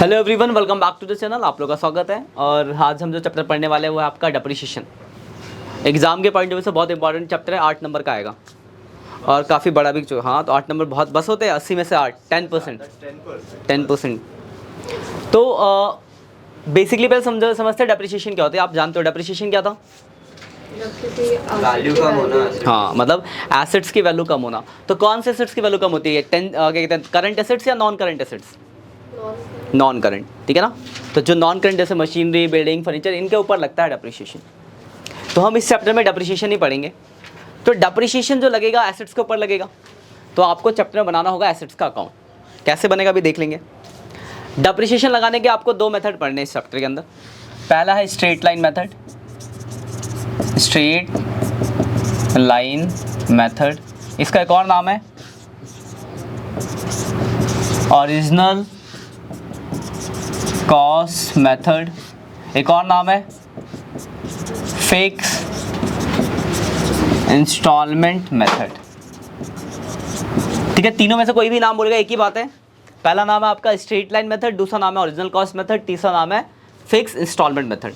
Hello everyone, welcome back to the channel. आप लोगों का स्वागत है। और आज हम जो चैप्टर पढ़ने वाले हैं वो है आपका डेप्रिसिएशन। एग्जाम के पॉइंट ऑफ व्यू से बहुत इंपॉर्टेंट चैप्टर है। 8 नंबर का आएगा और काफ़ी बड़ा भी। हाँ, तो 8 नंबर बहुत बस होते हैं। 80 में से 8 10%। तो बेसिकली पहले समझते हैं डेप्रिसिएशन क्या होता है। आप जानते हो डेप्रिसिएशन क्या था? वैल्यू कम होना। हाँ, मतलब एसेट्स की वैल्यू कम होना। तो कौन से एसेट्स की वैल्यू कम होती है? क्या कहते हैं, करंट एसेट्स या non current assets? Non current, ठीक है ना। तो जो नॉन करंट जैसे मशीनरी, बिल्डिंग, फर्नीचर, इनके ऊपर लगता है डेप्रिसिएशन। तो हम इस चैप्टर में डेप्रिसिएशन ही पढ़ेंगे। तो डेप्रिसिएशन जो लगेगा एसेट्स के ऊपर लगेगा। तो आपको चैप्टर में बनाना होगा एसेट्स का अकाउंट। कैसे बनेगा अभी देख लेंगे। डेप्रिसिएशन लगाने के आपको दो मेथड पढ़ने हैं इस चैप्टर के अंदर। पहला है straight line method. Straight line method, इसका एक और नाम है ओरिजिनल कॉस्ट मेथड, एक और नाम है फिक्स इंस्टॉलमेंट मेथड। ठीक है, तीनों में से कोई भी नाम बोलेगा एक ही बात है। पहला नाम है आपका स्ट्रेट लाइन मेथड, दूसरा नाम है ओरिजिनल कॉस्ट मेथड, तीसरा नाम है फिक्स इंस्टॉलमेंट मेथड।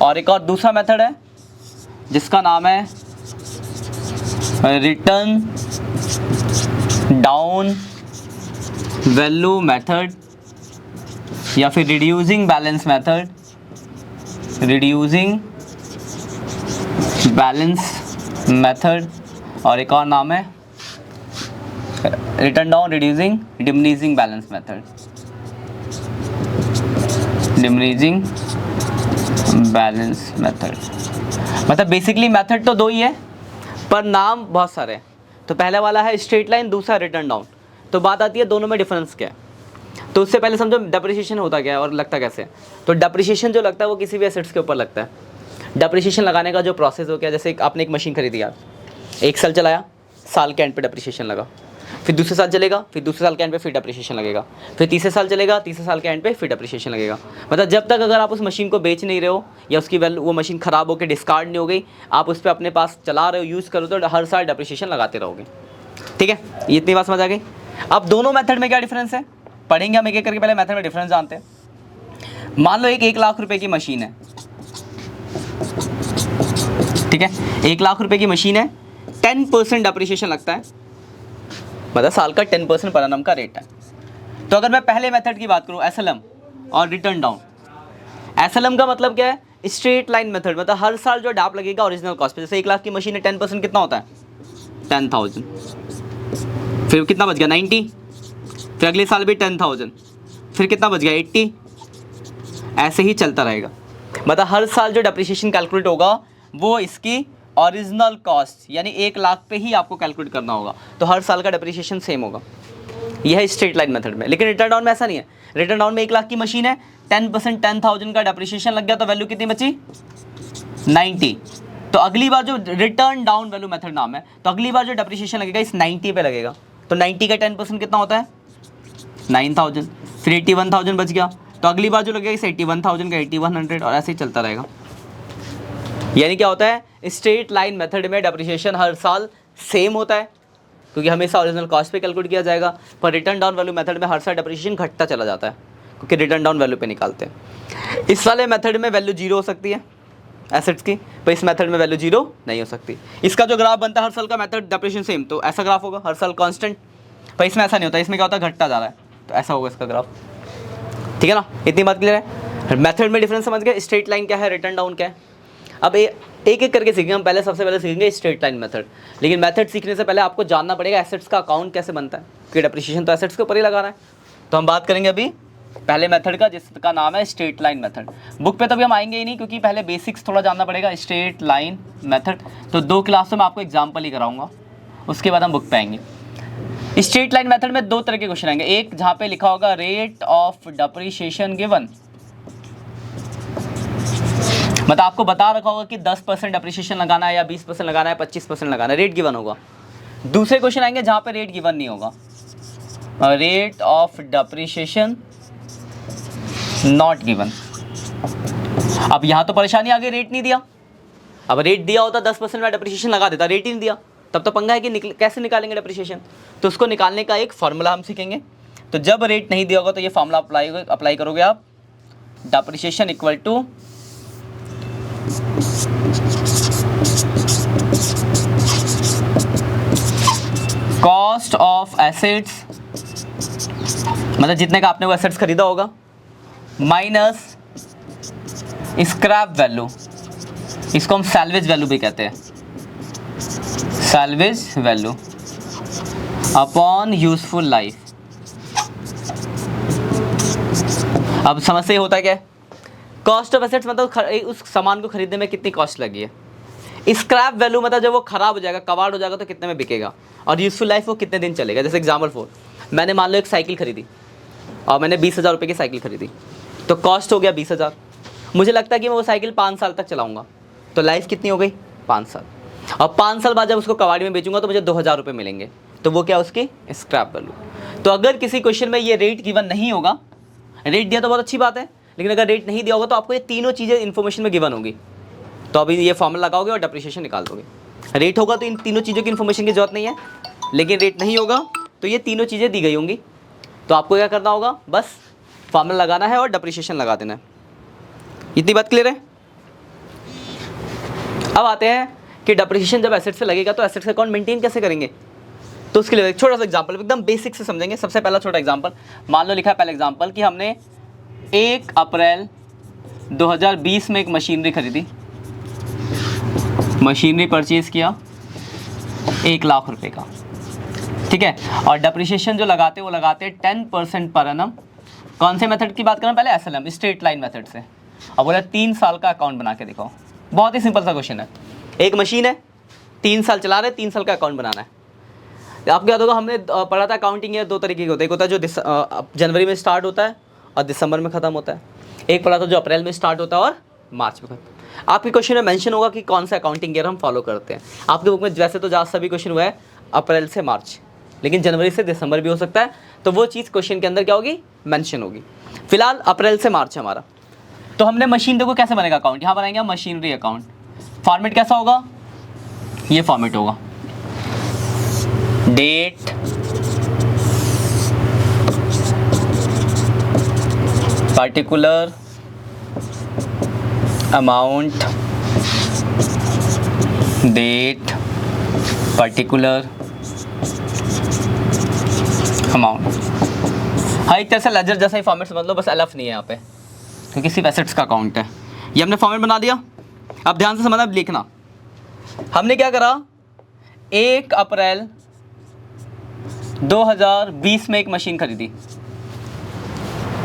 और एक और दूसरा मेथड है जिसका नाम है रिटर्न डाउन वैल्यू मेथड या फिर reducing balance method. Reducing balance method और एक और नाम है return down reducing diminishing balance method. Diminishing balance method मतलब बेसिकली मेथड तो दो ही है पर नाम बहुत सारे हैं। तो पहले वाला है स्ट्रेट लाइन, दूसरा रिटर्न डाउन। तो बात आती है दोनों में डिफरेंस क्या है। तो उससे पहले समझो डेप्रिसिएशन होता क्या है और लगता कैसे है। तो डेप्रिसिएशन जो लगता है वो किसी भी एसेट्स के ऊपर लगता है। डेप्रिसिएशन लगाने का जो प्रोसेस हो गया, जैसे आपने एक मशीन खरीदी यार, 1 साल चलाया, साल के एंड पे डेप्रिसिएशन लगा, फिर दूसरे साल चलेगा, फिर दूसरे साल के एंड पे फिर डेप्रिसिएशन लगेगा, फिर तीसरे साल चलेगा, तीसरे साल के एंड पे फिर डेप्रिसिएशन लगेगा। मतलब जब तक अगर आप उस मशीन को बेच नहीं रहे हो या उसकी वैल्यू, वो मशीन ख़राब होकर डिस्कार्ड नहीं हो गई, आप उस पर अपने पास चला रहे हो, यूज़ करो, तो हर साल डेप्रिसिएशन लगाते रहोगे। ठीक है, ये इतनी बात समझ आ गई। अब दोनों मेथड में क्या डिफरेंस है पढ़ेंगे हम एक एक करके। पहले मेथड में डिफरेंस जानते हैं। मान लो 1 लाख रुपए की मशीन है, ठीक है, 1 लाख रुपए की मशीन है, 10% डेप्रिसिएशन लगता है, मतलब साल का 10% पर एनम का रेट है। तो अगर मैं पहले मेथड की बात करूं एसएलएम और रिटर्न डाउन, एसएलएम का मतलब क्या है? स्ट्रेट लाइन मेथड, मतलब हर साल जो डैप लगेगा ओरिजिनल कॉस्ट पे। जैसे 1 लाख की मशीन है, 10% कितना होता है? 10,000। फिर कितना बच गया? 90। फिर अगले साल भी 10,000, फिर कितना बच गया? 80। ऐसे ही चलता रहेगा। मतलब हर साल जो डेप्रिसिएशन कैलकुलेट होगा वो इसकी ओरिजिनल कॉस्ट यानी 1 लाख पे ही आपको कैलकुलेट करना होगा। तो हर साल का डेप्रिसिएशन सेम होगा। यह है स्ट्रेट लाइन मेथड में। लेकिन रिटर्न डाउन में ऐसा नहीं है। रिटर्न डाउन में 1 लाख की मशीन है, 10% 10,000 का डेप्रिसिएशन लग गया, तो वैल्यू कितनी बची? 90। तो अगली बार जो रिटर्न डाउन वैल्यू मेथड नाम है, तो अगली बार जो डेप्रिसिएशन लगेगा इस 90 पे लगेगा। तो 90 का 10% कितना होता है? 9,000। फिर 81,000 बच गया, तो अगली बार जो लगेगा इस 81,000 का 8100, और ऐसे ही चलता रहेगा। यानी क्या होता है? स्ट्रेट लाइन मेथड में डेप्रिसिएशन हर साल सेम होता है क्योंकि हमेशा ओरिजिनल कॉस्ट पे कैलकुलेट किया जाएगा। पर रिटर्न डाउन वैल्यू मेथड में हर साल डेप्रिसिएशन घटता चला जाता है क्योंकि रिटर्न डाउन वैल्यू पे निकालते हैं। इस वाले मेथड में वैल्यू 0 हो सकती है एसेट्स की, पर इस मेथड में वैल्यू 0 नहीं हो सकती। इसका जो ग्राफ बनता है हर साल का मेथड डेप्रिसिएशन सेम, तो ऐसा ग्राफ होगा हर साल कांस्टेंट। पर इसमें ऐसा नहीं होता, इसमें क्या होता है? घटता जा रहा है, तो ऐसा होगा इसका ग्राफ। ठीक है ना, इतनी बात क्लियर है। मेथड में डिफरेंस समझ गए। स्ट्रेट लाइन क्या है, रिटर्न डाउन क्या है। अब एक एक करके सीखेंगे हम। पहले सबसे पहले सीखेंगे स्ट्रेट लाइन मेथड। लेकिन मेथड सीखने से पहले आपको जानना पड़ेगा एसेट्स का अकाउंट कैसे बनता है, क्योंकि डेप्रिसिएशन तो एसेट्स के ऊपर ही लगाना है। तो हम बात करेंगे अभी पहले मेथड का, जिसका नाम है स्ट्रेट लाइन मेथड। बुक पे तो अभी हम आएंगे ही नहीं क्योंकि पहले बेसिक्स थोड़ा जानना पड़ेगा स्ट्रेट लाइन मेथड। तो 2 क्लासों में आपको एग्जाम्पल ही कराऊंगा, उसके बाद हम बुक पे आएंगे। स्ट्रेट लाइन मेथड में 2 तरह के क्वेश्चन आएंगे। एक जहाँ पे लिखा होगा रेट ऑफ डेप्रिसिएशन गिवन, मतलब आपको बता रखा होगा कि 10% डेप्रिसिएशन लगाना है या 20% लगाना है, 25% लगाना है, रेट गिवन होगा। दूसरे क्वेश्चन आएंगे जहाँ पे रेट गिवन नहीं होगा, rate of depreciation not given. अब यहाँ तो परेशानी आ गई, रेट नहीं दिया। अब रेट दिया होता 10% में डेप्रिसिएशन लगा देता, रेट ही नहीं दिया, तब तो पंगा है कि कैसे निकालेंगे डेप्रिसिएशन। तो उसको निकालने का एक फॉर्मूला हम सीखेंगे। तो जब रेट नहीं दिया होगा तो ये फॉर्मूला अप्लाई करोगे आप, depreciation equal to cost of assets, मतलब जितने का आपने वो एसेट्स खरीदा होगा, माइनस स्क्रैप वैल्यू, इसको हम सैल्वेज वैल्यू भी कहते हैं, salvage value upon useful life. अब समस्या होता है क्या, कॉस्ट ऑफ एसेट्स मतलब उस सामान को खरीदने में कितनी कॉस्ट लगी है, स्क्रैप वैल्यू मतलब जब वो खराब हो जाएगा, कबाड़ हो जाएगा तो कितने में बिकेगा, और यूजफुल लाइफ वो कितने दिन चलेगा। जैसे एग्जाम्पल 4, मैंने मान लो एक साइकिल खरीदी और मैंने 20,000 रुपये की साइकिल खरीदी, तो कॉस्ट हो गया 20,000। मुझे लगता है कि मैं वो साइकिल 5 साल तक चलाऊंगा, तो लाइफ कितनी हो गई 5 साल, और 5 साल बाद जब उसको कबाड़ी में बेचूंगा तो मुझे 2,000 रुपये मिलेंगे, तो वो क्या उसकी स्क्रैप वैल्यू। तो अगर किसी क्वेश्चन में ये रेट गिवन नहीं होगा, रेट दिया तो बहुत अच्छी बात है, लेकिन अगर रेट नहीं दिया होगा तो आपको ये तीनों चीज़ें इन्फॉर्मेशन में गिवन होगी, तो अभी ये फॉर्मूला लगाओगे और डेप्रिसिएशन निकाल दोगे। रेट होगा तो इन तीनों चीज़ों की इन्फॉर्मेशन की जरूरत नहीं है, लेकिन रेट नहीं होगा तो ये तीनों चीज़ें दी गई होंगी, तो आपको क्या करना होगा, बस फॉर्मूला लगाना है और डेप्रिसिएशन लगा देना है। इतनी बात क्लियर है। अब आते हैं कि डेप्रिसिएशन जब एसेट से लगेगा तो एसेट का अकाउंट मेंटेन कैसे करेंगे। तो उसके लिए एक छोटा सा एग्जांपल, एकदम बेसिक से समझेंगे। सबसे पहला छोटा एग्जांपल, मान लो लिखा है पहला एग्जांपल कि हमने 1 अप्रैल 2020 में एक मशीनरी खरीदी, मशीनरी परचेज किया 1 लाख रुपए का, ठीक है, और डेप्रिसिएशन जो लगाते वो लगाते 10% पर एनम। कौन से मेथड की बात करें, पहले एसएलएम स्ट्रेट लाइन मेथड से। अब बोला 3 साल का अकाउंट बना के दिखाओ। बहुत ही सिंपल सा क्वेश्चन है, एक मशीन है 3 साल चला रहे, 3 साल का अकाउंट बनाना है। आपको याद होगा हमने पढ़ा था अकाउंटिंग ये 2 तरीके की होता है, एक होता है जो जनवरी में स्टार्ट होता है और दिसंबर में ख़त्म होता है, एक पढ़ा था जो अप्रैल में स्टार्ट होता है और मार्च में खत्म। आपके क्वेश्चन में मेंशन होगा कि कौन सा अकाउंटिंग ईयर हम फॉलो करते हैं। आपके बुक में वैसे तो जहाँ सभी क्वेश्चन हुआ है अप्रैल से मार्च, लेकिन जनवरी से दिसंबर भी हो सकता है, तो वो चीज़ क्वेश्चन के अंदर क्या होगी, मेंशन होगी। फिलहाल अप्रैल से मार्च है हमारा, तो हमने मशीन, देखो कैसे बनेगा अकाउंट, यहाँ बनाएंगे हम मशीनरी अकाउंट। फॉर्मेट कैसा होगा, ये फॉर्मेट होगा, date, particular amount, date, particular amount. हाँ, एक तरह से लेजर जैसा ही फॉर्मेट समझ लो, बस एलएफ नहीं है यहाँ पे, क्योंकि सिर्फ एसेट्स का अकाउंट है। ये हमने फॉर्मेट बना दिया। अब ध्यान से समझना, अब लिखना। हमने क्या करा, 1 अप्रैल 2020 में एक मशीन खरीदी।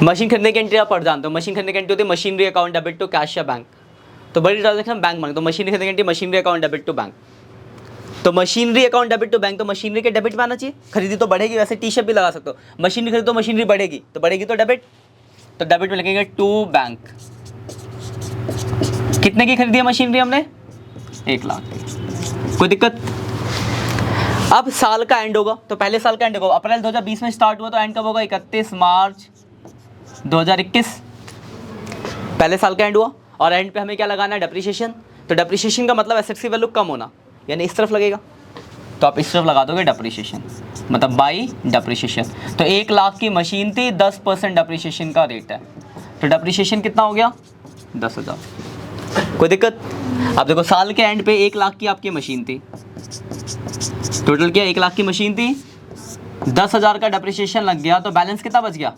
मशीन खरीदने की एंट्री आप पढ़ जानते हो, मशीन खरीदने की एंट्री होती है machinery account debit to cash या बैंक। तो बड़ी ट्रांजेक्शन बैंक मांगे, तो मशीनरी खरीदने की entry machinery account debit to bank. तो machinery account debit to bank, तो मशीनरी के डेबिट में आना चाहिए। खरीदी तो बढ़ेगी, वैसे टी शर्ट भी लगा सकते हो, मशीनरी खरीदो तो मशीनरी बढ़ेगी, तो बढ़ेगी तो डेबिट, तो डेबिट में लिखेंगे टू बैंक। कितने की खरीदी है मशीनरी हमने, 1 लाख की। कोई दिक्कत। अब साल का एंड होगा, तो पहले साल का एंड होगा, अप्रैल 2020 में स्टार्ट हुआ तो एंड कब होगा, 31 मार्च 2021। पहले साल का एंड हुआ, और एंड पे हमें क्या लगाना है, डेप्रिसिएशन। तो डेप्रिसिएशन का मतलब एसेट्स की वैल्यू कम होना, यानी इस तरफ लगेगा, तो आप इस तरफ लगा दोगे डेप्रिसिएशन, मतलब बाई डेप्रिसिएशन। तो 1 लाख की मशीन थी, 10% डेप्रिसिएशन का रेट है, तो डेप्रिसिएशन कितना हो गया, 10,000। कोई दिक्कत। अब देखो साल के एंड पे 1 लाख की आपकी मशीन थी, टोटल क्या 1 लाख की मशीन थी, 10,000 का डेप्रिसिएशन लग गया, तो बैलेंस कितना बच गया,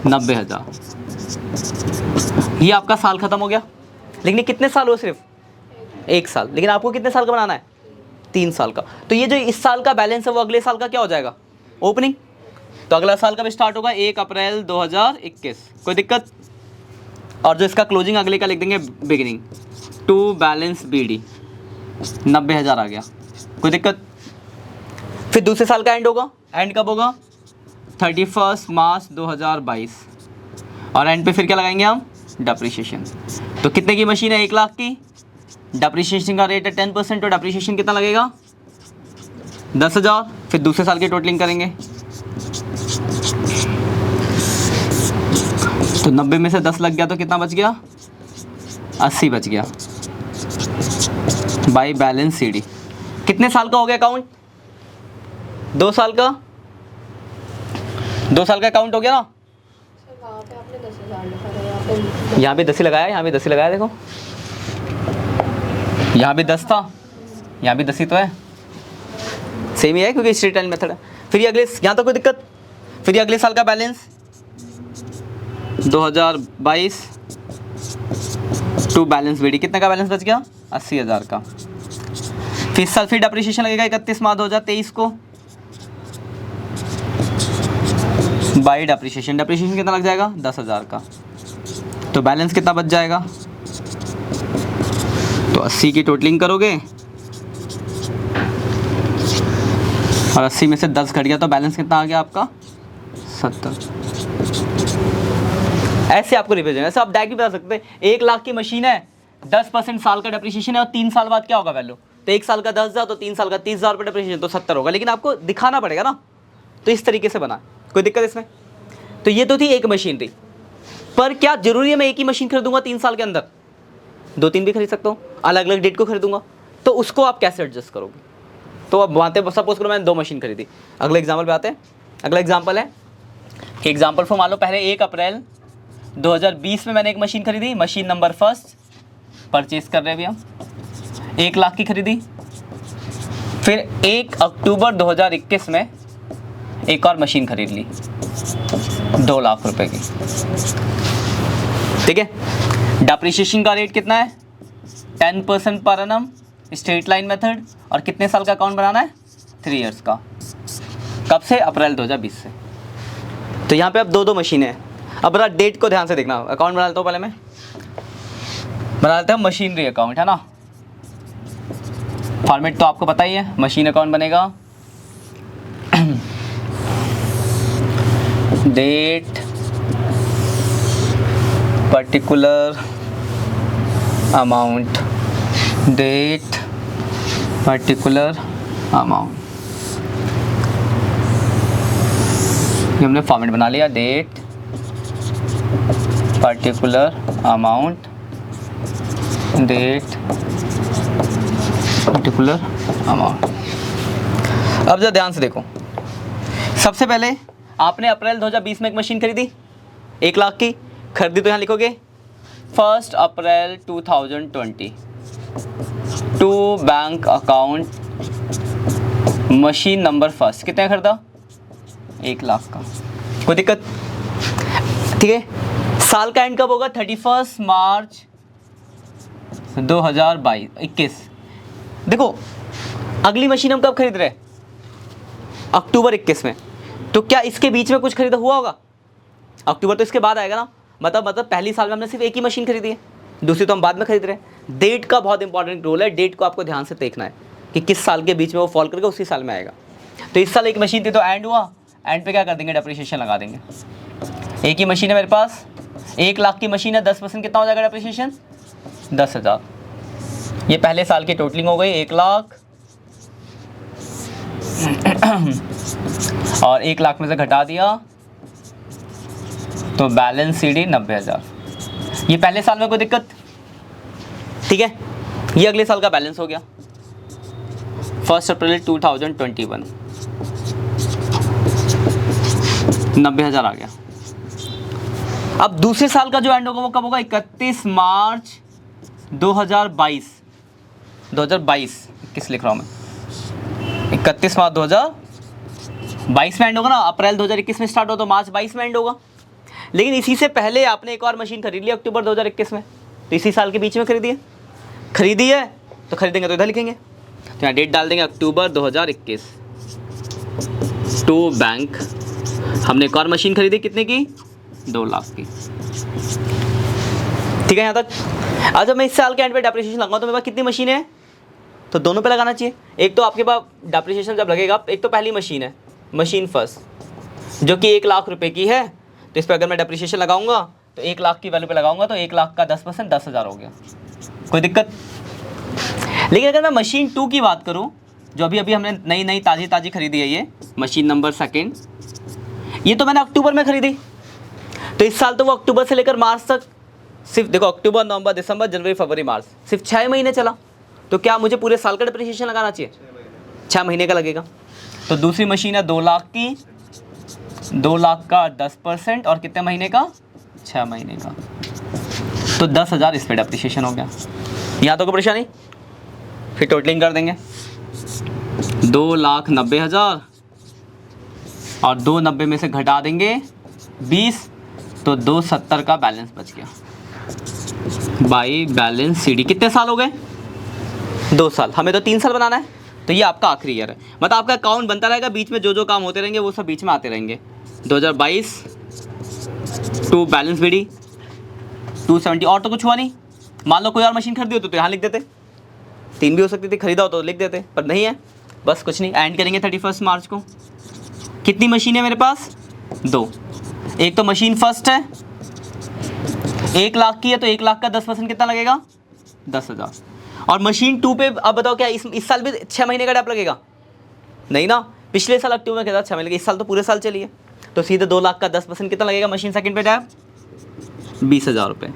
90,000। ये आपका साल खत्म हो गया। लेकिन कितने साल हुए, सिर्फ 1 साल, लेकिन आपको कितने साल का बनाना है, 3 साल का। तो ये जो इस साल का बैलेंस है वो अगले साल का क्या हो जाएगा, ओपनिंग। तो अगला साल कब स्टार्ट होगा, 1 अप्रैल 2021। कोई दिक्कत। और जो इसका क्लोजिंग अगले का लिख देंगे बिगिनिंग, टू बैलेंस BD, 90,000 आ गया। कोई दिक्कत। फिर दूसरे साल का एंड होगा, एंड कब होगा, 31 मार्च 2022, और एंड पे फिर क्या लगाएंगे हम, डेप्रिसिएशन। तो कितने की मशीन है, 1 लाख की, डेप्रिसिएशन का रेट है 10%, तो डेप्रिसिएशन कितना लगेगा, 10,000। फिर दूसरे साल की टोटलिंग करेंगे, तो 90 में से 10 लग गया तो कितना बच गया, 80 बच गया, बाई बैलेंस CD। कितने साल का हो गया अकाउंट, 2 साल का, 2 साल का काउंट हो गया ना। सर वहाँ पे आपने 10,000 लिखा था, यहाँ यहाँ पे भी 10 ही लगाया, यहाँ भी 10 ही लगाया, देखो यहाँ भी 10 था, यहाँ भी 10 ही तो है, सेम ही है क्योंकि स्ट्रेट लाइन मेथड है। फिर ये अगले, यहाँ तो कोई दिक्कत। फिर ये अगले साल का बैलेंस 2022 टू बैलेंस बीडी, कितने का बैलेंस बच गया? 80,000 का। फिर इस साल फिर डेप्रिसिएशन लगेगा 31 मार्च 2023 को, बाई डेप्रिसिएशन। डेप्रिसिएशन कितना लग जाएगा? 10,000 का। तो बैलेंस कितना बच जाएगा? तो 80 की टोटलिंग करोगे और 80 में से 10 घट गया तो बैलेंस कितना आ गया आपका? 70। ऐसे आपको रिविजन, ऐसे आप डायरेक्ट भी बता सकते हैं। 1 लाख की मशीन है, 10% साल का डेप्रिसिएशन है और 3 साल बाद क्या होगा वैल्यू? तो 1 साल का 10,000, तो 3 साल का 30,000 रुपये डेप्रिसिएशन, तो 70 होगा। लेकिन आपको दिखाना पड़ेगा ना, तो इस तरीके से बना। कोई दिक्कत इसमें? तो ये तो थी एक मशीनरी, पर क्या जरूरी है मैं एक ही मशीन खरीदूंगा 3 साल के अंदर? 2-3 भी खरीद सकता हूँ, अलग अलग डेट को खरीदूंगा। तो उसको आप कैसे एडजस्ट करोगे? तो अब वहाँ पे सपोज करो मैंने 2 मशीन खरीदी। अगले एग्जाम्पल पे आते हैं। अगला एग्जाम्पल है, एग्जाम्पल फॉर मान लो पहले 1 अप्रैल 2020 में मैंने एक मशीन खरीदी, मशीन नंबर फर्स्ट परचेज कर रहे हैं अभी हम, 1 लाख की खरीदी। फिर 1 अक्टूबर 2021 में एक और मशीन खरीद ली 2 लाख रुपए की, ठीक है। डेप्रिसिएशन का रेट कितना है? 10% per annum, straight line method, और कितने साल का अकाउंट बनाना है? 3 इयर्स का। कब से? अप्रैल 2020 से। तो यहाँ पे अब 2 मशीनें हैं। अब बड़ा डेट को ध्यान से देखना। अकाउंट बना लेता हूँ, पहले मैं बना लेता हूँ मशीनरी अकाउंट, है ना। फॉर्मेट तो आपको पता ही है, मशीन अकाउंट बनेगा, date, particular amount, date, particular amount. ये हमने फॉर्मेट बना लिया, date, particular amount, date, particular amount. अब जरा ध्यान से देखो। सबसे पहले आपने अप्रैल 2020 में एक मशीन खरीदी 1 लाख की, खरीदी तो यहाँ लिखोगे 1 April 2020 to bank account machine number first, कितने खरीदा? 1 लाख का। कोई दिक्कत? ठीक है। साल का एंड कब होगा? 31 मार्च 2021। देखो अगली मशीन हम कब खरीद रहे हैं? अक्टूबर 21 में। तो क्या इसके बीच में कुछ खरीदा हुआ होगा? अक्टूबर तो इसके बाद आएगा ना। मतलब पहली साल में हमने सिर्फ एक ही मशीन खरीदी है, दूसरी तो हम बाद में खरीद रहे हैं। डेट का बहुत इंपॉर्टेंट रोल है, डेट को आपको ध्यान से देखना है कि किस साल के बीच में वो फॉल करके उसी साल में आएगा। तो इस साल एक मशीन थी तो एंड हुआ, एंड पे क्या कर देंगे? डेप्रिसिएशन लगा देंगे। एक ही मशीन है मेरे पास, 1 लाख की मशीन है, 10% कितना हो जाएगा डेप्रिसिएशन? 10,000। ये पहले साल की टोटलिंग हो गई 1 लाख और 1 लाख में से घटा दिया तो बैलेंस सीडी 90,000। ये पहले साल में कोई दिक्कत? ठीक है। ये अगले साल का बैलेंस हो गया 1 अप्रैल 2021, 90,000 आ गया। अब दूसरे साल का जो एंड होगा वो कब होगा? 31 मार्च 2022। 21 लिख रहा हूँ मैं, 31 मार्च 2022 में एंड होगा ना। अप्रैल 2021 में स्टार्ट हो तो मार्च 22 में एंड होगा। लेकिन इसी से पहले आपने एक और मशीन खरीद ली अक्टूबर 2021 में, तो इसी साल के बीच में खरीदी है तो खरीदेंगे तो इधर लिखेंगे, तो यहाँ डेट डाल देंगे अक्टूबर 2021 टू बैंक। हमने एक और मशीन खरीदी कितने की? 2 लाख की। ठीक है यहाँ तक। आज जब मैं इस साल के एंड पे डेप्रिसिएशन लगाऊँ तो मेरे पास कितनी मशीन है? तो दोनों पे लगाना चाहिए। एक तो आपके पास डेप्रिसिएशन जब लगेगा, एक तो पहली मशीन है मशीन फर्स्ट जो कि 1 लाख रुपए की है, तो इस पर अगर मैं डेप्रिसिएशन लगाऊंगा तो 1 लाख की वैल्यू पे लगाऊंगा तो 1 लाख का 10% 10,000 हो गया। कोई दिक्कत? लेकिन अगर मैं मशीन 2 की बात करूं, जो अभी हमने नई ताज़ी खरीदी है, ये मशीन नंबर सेकेंड, ये तो मैंने अक्टूबर में खरीदी, तो इस साल तो वो अक्टूबर से लेकर मार्च तक सिर्फ देखो, अक्टूबर, नवंबर, दिसंबर, जनवरी, फरवरी, मार्च, सिर्फ 6 महीने चला। तो क्या मुझे पूरे साल का डेप्रिसिएशन लगाना चाहिए? 6 महीने का लगेगा। तो दूसरी मशीन है 2 लाख की, 2 लाख का 10% और कितने महीने का, 6 महीने का, तो 10,000 इस पे डेप्रिसिएशन हो गया। यहाँ तो कोई परेशानी, फिर टोटलिंग कर देंगे 2,90,000 और 290 में से घटा देंगे 20, तो 270 का बैलेंस बच गया बाई बैलेंस CD। कितने साल हो गए, 2 साल, हमें तो 3 साल बनाना है, तो ये आपका आखिरी ईयर है। मतलब आपका अकाउंट बनता रहेगा, बीच में जो जो काम होते रहेंगे वो सब बीच में आते रहेंगे। 2022 टू बैलेंस BD 270। और तो कुछ हुआ नहीं। मान लो कोई और मशीन खरीदी होती तो यहाँ लिख देते, 3 भी हो सकती थी, खरीदा हो तो लिख देते, पर नहीं है, बस कुछ नहीं। एंड करेंगे 31 मार्च को। कितनी मशीन है मेरे पास, 2। एक तो मशीन फर्स्ट है 1 लाख की है, तो 1 लाख का 10% कितना लगेगा, 10,000। और मशीन 2 पे अब बताओ क्या इस साल भी 6 महीने का डैप लगेगा, नहीं ना। पिछले साल अक्टूबर में क्या था, 6 महीने का, इस साल तो पूरे साल चली है, तो सीधे 2 लाख का 10% कितना लगेगा मशीन सेकंड पे डैप, 20,000 रुपये।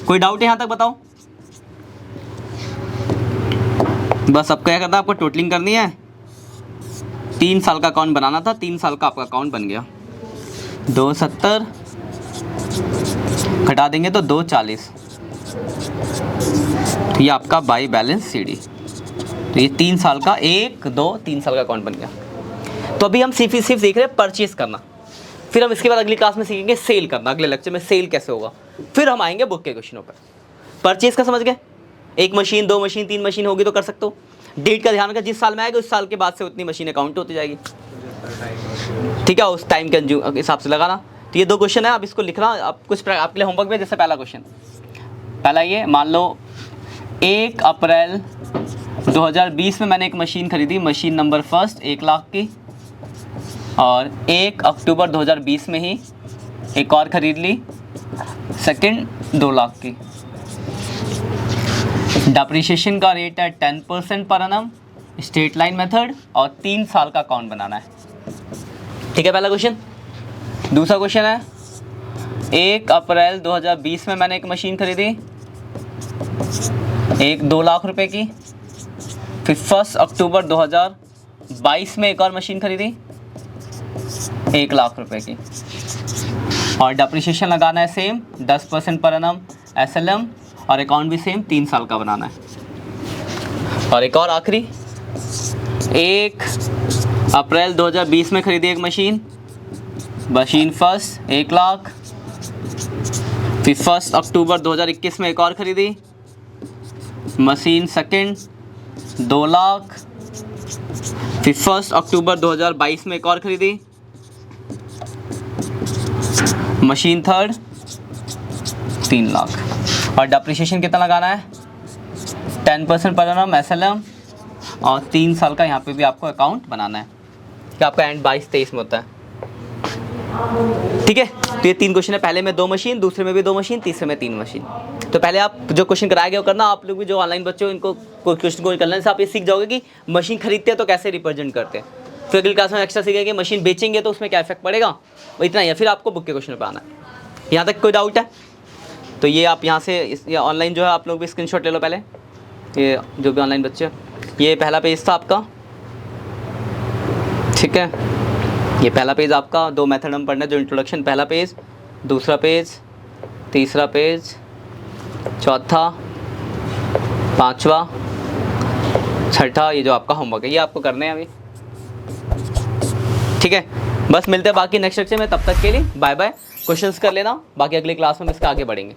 कोई डाउट है यहाँ तक, बताओ। बस अब क्या करना है, आपको टोटलिंग करनी है। 3 साल का अकाउंट बनाना था, 3 साल का आपका अकाउंट बन गया। 270 घटा देंगे तो 240, तो ये आपका बाई बैलेंस CD। तो ये 3 साल का 1 2 3 साल का अकाउंट बन गया। तो अभी हम सिर्फ देख रहे हैं परचेज करना, फिर हम इसके बाद अगली क्लास में सीखेंगे सेल करना। अगले लेक्चर में सेल कैसे होगा, फिर हम आएंगे बुक के क्वेश्चनों पर। परचेज का समझ गए, 1 मशीन 2 मशीन 3 मशीन होगी तो कर सकते हो। डेट का ध्यान रखा, जिस साल में आएगा उस साल के बाद से उतनी मशीन अकाउंट होती जाएगी, ठीक है, उस टाइम के हिसाब से लगाना। तो ये 2 क्वेश्चन है, आप इसको लिखना। आप कुछ आपके लिए होमवर्क में, जैसे पहला क्वेश्चन, पहला ये मान लो 1 अप्रैल 2020 में मैंने एक मशीन खरीदी, मशीन नंबर फर्स्ट 1 लाख की, और 1 अक्टूबर 2020 में ही एक और ख़रीद ली सेकंड 2 लाख की। डेप्रिसिएशन का रेट है 10% per annum, straight line method, और 3 साल का अकाउंट बनाना है, ठीक है, पहला क्वेश्चन। दूसरा क्वेश्चन है 1 अप्रैल 2020 में मैंने एक मशीन खरीदी, 2 लाख रुपए की, फिर 1 अक्टूबर 2022 में एक और मशीन खरीदी 1 लाख रुपए की, और डेप्रिसिएशन लगाना है सेम 10% पर एनम SLM, और अकाउंट भी सेम 3 साल का बनाना है। और एक और आखिरी 1 अप्रैल 2020 में खरीदी एक मशीन फर्स्ट 1 लाख, फिर 1 अक्टूबर 2021 में एक और ख़रीदी मशीन सेकंड 2 लाख, फिर 1 अक्टूबर 2022 में एक और ख़रीदी मशीन थर्ड 3 लाख। और डेप्रिसिएशन कितना लगाना है, 10% पर एनम SLM, और 3 साल का यहाँ पे भी आपको अकाउंट बनाना है, कि आपका एंड 22-23 में होता है, ठीक है। तो ये 3 क्वेश्चन है, पहले में 2 मशीन, दूसरे में भी 2 मशीन, तीसरे में 3 मशीन। तो पहले आप जो क्वेश्चन कराया गया वो करना। आप लोग भी जो ऑनलाइन बच्चे हो, इनको कोई क्वेश्चन को करने से आप ये सीख जाओगे कि मशीन खरीदते हैं तो कैसे रिप्रेजेंट करते हैं। फिर अगली क्लास में एक्स्ट्रा सीखेंगे मशीन बेचेंगे तो उसमें क्या इफेक्ट पड़ेगा, वो इतना ही है। फिर आपको बुक के क्वेश्चन पर आना है। यहाँ तक कोई डाउट है तो ये आप यहाँ से ऑनलाइन जो है आप लोग भी स्क्रीनशॉट ले लो पहले, ये जो भी ऑनलाइन बच्चे, ये पहला पेज था आपका, ठीक है। ये पहला पेज आपका, 2 मेथड हम पढ़ना है, जो इंट्रोडक्शन, पहला पेज, दूसरा पेज, तीसरा पेज, चौथा, 5वां, 6ठा, ये जो आपका होमवर्क है ये आपको करने हैं अभी, ठीक है। बस मिलते हैं बाकी नेक्स्ट लेक्चर में, तब तक के लिए बाय बाय। क्वेश्चंस कर लेना, बाकी अगली क्लास में इसके आगे बढ़ेंगे।